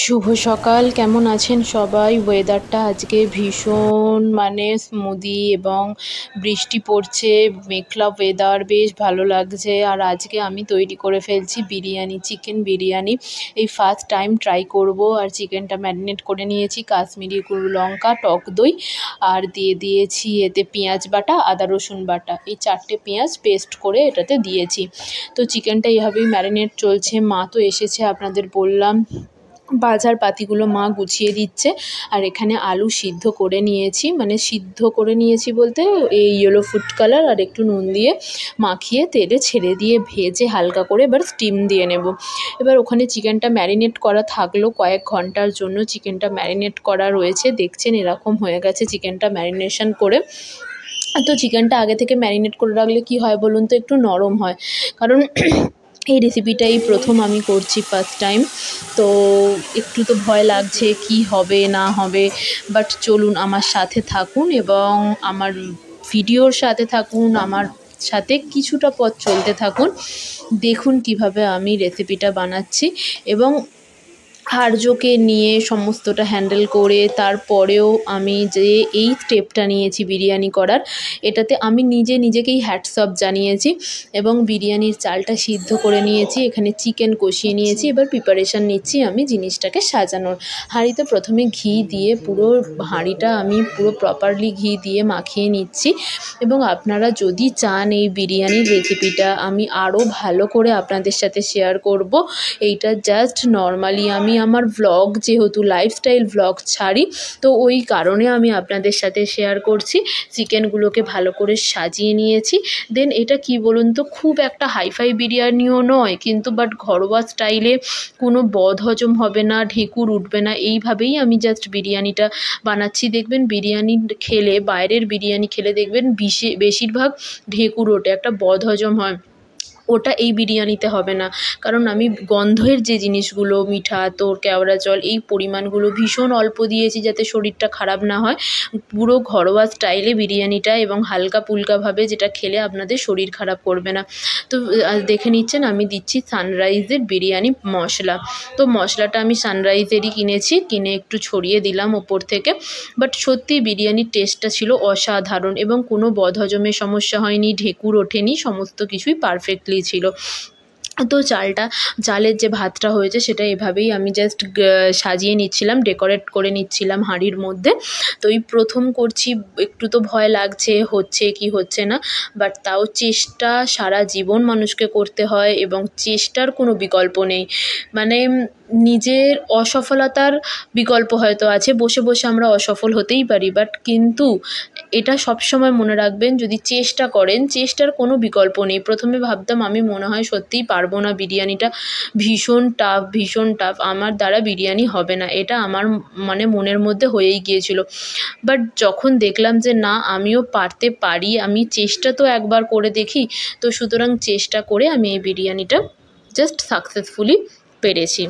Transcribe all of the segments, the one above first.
শুভ সকাল। কেমন আছেন সবাই? ওয়েদারটা আজকে ভীষণ স্মুদি এবং বৃষ্টি পড়ছে, মেঘলা ওয়েদার, বেশ ভালো লাগছে। আর আজকে আমি তৈরি করে ফেলছি বিরিয়ানি, চিকেন বিরিয়ানি। এই ফার্স্ট টাইম ট্রাই করব। আর চিকেনটা ম্যারিনেট করে নিয়েছি, কাশ্মীরি লঙ্কা, টক দই, আর দিয়ে দিয়েছি এতে পেঁয়াজ বাটা, আদা রসুন বাটা, এই 4টে পেঁয়াজ পেস্ট করে এটাতে দিয়েছি। তো চিকেনটা এইভাবেই ম্যারিনেট চলছে। মা তো এসেছে, আপনাদের বললাম, বাজার পাতিগুলো মা গুছিয়ে দিচ্ছে। আর এখানে আলু সিদ্ধ করে নিয়েছি, সিদ্ধ করে নিয়েছি বলতে এই ইয়েলো ফুড কালার আর একটু নুন দিয়ে মাখিয়ে তেলে ছেড়ে দিয়ে ভেজে হালকা করে এবার স্টিম দিয়ে নেব। এবার ওখানে চিকেনটা ম্যারিনেট করা থাকলো কয়েক ঘন্টার জন্য। চিকেনটা ম্যারিনেট করা রয়েছে, দেখছেন এরকম হয়ে গেছে চিকেনটা ম্যারিনেশন করে। তো চিকেনটা আগে থেকে ম্যারিনেট করে রাখলে কি হয় বলুন তো, একটু নরম হয়। কারণ এই রেসিপিটাই প্রথম আমি করছি, ফার্স্ট টাইম। তো একটু তো ভয় লাগছে কি হবে না হবে, বাট চলুন আমার সাথে থাকুন এবং আমার ভিডিওর সাথে থাকুন, আমার সাথে কিছুটা পথ চলতে থাকুন। দেখুন কিভাবে আমি রেসিপিটা বানাচ্ছি এবং আর্যকে নিয়ে সমস্তটা হ্যান্ডেল করে তারপরেও আমি যে এই স্টেপটা নিয়েছি বিরিয়ানি করার, এটাতে আমি নিজেকেই হ্যাটস অফ জানিয়েছি। এবং বিরিয়ানির চালটা সিদ্ধ করে নিয়েছি, এখানে চিকেন কষিয়ে নিয়েছি। এবার প্রিপারেশান নিচ্ছি আমি জিনিসটাকে সাজানোর। হাঁড়িতে প্রথমে ঘি দিয়ে পুরো হাঁড়িটা আমি পুরো প্রপারলি ঘি দিয়ে মাখিয়ে নিচ্ছি। এবং আপনারা যদি চান এই বিরিয়ানির রেসিপিটা আমি আরও ভালো করে আপনাদের সাথে শেয়ার করব, এইটা জাস্ট নর্মালি আমি আমার ভ্লগ, যেহেতু লাইফস্টাইল ভ্লগ ছাড়ি, তো ওই কারণে আমি আপনাদের সাথে শেয়ার করছি। চিকেনগুলোকে ভালো করে সাজিয়ে নিয়েছি। দেন এটা কি বলুন তো, খুব একটা হাইফাই বিরিয়ানিও নয় কিন্তু, বাট ঘরোয়া স্টাইলে, কোনো বদহজম হবে না, ঢেকুর উঠবে না, এইভাবেই আমি জাস্ট বিরিয়ানিটা বানাচ্ছি। দেখবেন বিরিয়ানি খেলে, বাইরের বিরিয়ানি খেলে দেখবেন বেশিরভাগ ঢেকুর ওঠে, একটা বদহজম হয়, ওটা এই বিরিয়ানিতে হবে না। কারণ আমি গন্ধের যে জিনিসগুলো, মিঠা, তোর, কেওড়া জল, এই পরিমাণগুলো ভীষণ অল্প দিয়েছি যাতে শরীরটা খারাপ না হয়। পুরো ঘরোয়া স্টাইলে বিরিয়ানিটা, এবং হালকা পুলকাভাবে, যেটা খেলে আপনাদের শরীর খারাপ করবে না। তো দেখে নিচ্ছেন আমি দিচ্ছি সানরাইজের বিরিয়ানি মশলা। তো মশলাটা আমি সানরাইজেরই কিনেছি, কিনে একটু ছড়িয়ে দিলাম ওপর থেকে। বাট সত্যি বিরিয়ানির টেস্টটা ছিল অসাধারণ এবং কোনো বদহজমের সমস্যা হয়নি, ঢেকুর ওঠেনি, সমস্ত কিছুই পারফেক্টলি ছিল। তো চালের যে ভাতটা হয়েছে সেটা এভাবেই আমি জাস্ট সাজিয়ে নিচ্ছিলাম, ডেকোরেট করে নিচ্ছিলাম হাঁড়ির মধ্যে। তো এই প্রথম করছি, একটু তো ভয় লাগছে, হচ্ছে কি হচ্ছে না, বাট তাও চেষ্টা সারা জীবন মানুষকে করতে হয় এবং চেষ্টার কোনো বিকল্প নেই। নিজের অসফলতার বিকল্প হয়তো আছে, বসে বসে আমরা অসফল হতেই পারি, বাট কিন্তু এটা সবসময় মনে রাখবেন, যদি চেষ্টা করেন, চেষ্টার কোনো বিকল্প নেই। প্রথমে ভাবতাম আমি মনে হয় সত্যিই পারবো না, বিরিয়ানিটা ভীষণ টাফ, আমার দ্বারা বিরিয়ানি হবে না, এটা আমার মনের মধ্যে হয়েই গিয়েছিল। বাট যখন দেখলাম যে না, আমিও পারতে পারি, আমি চেষ্টা তো একবার করে দেখি, তো সুতরাং চেষ্টা করে আমি এই বিরিয়ানিটা জাস্ট সাকসেসফুলি পেরেছি।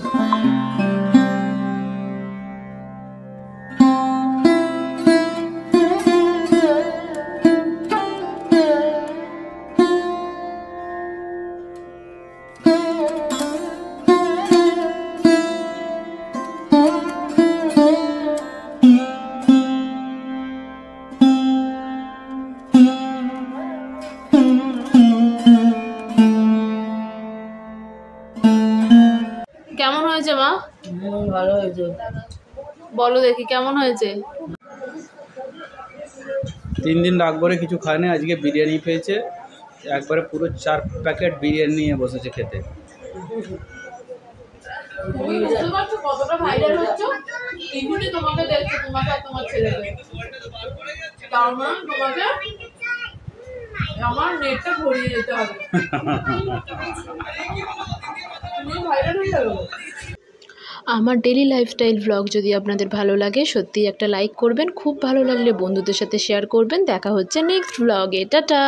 কেমন হয়েছে মা? ভালো হয়েছে। বলো দেখি কেমন হয়েছে। 3 দিন রাগ করে কিছু খায়নি, আজকে বিরিয়ানি পেয়েছে, একবারে পুরো 4 প্যাকেট বিরিয়ানি নিয়ে বসেছে খেতে। কতটা ভাইরাল হচ্ছে, টিভিতে তোমাকে দেখছে, তোমাকে আর তোমার ছেলেকে, তার মানে তোমাকে আমার নেটটা ভরিয়ে যেতে হবে, তুমি ভাইরাল হয়ে যাবে। আমার ডেলি লাইফস্টাইল ভ্লগ যদি আপনাদের ভালো লাগে, সত্যিই একটা লাইক করবেন, খুব ভালো লাগলে বন্ধুদের সাথে শেয়ার করবেন। দেখা হচ্ছে নেক্সট ভ্লগে, টাটা।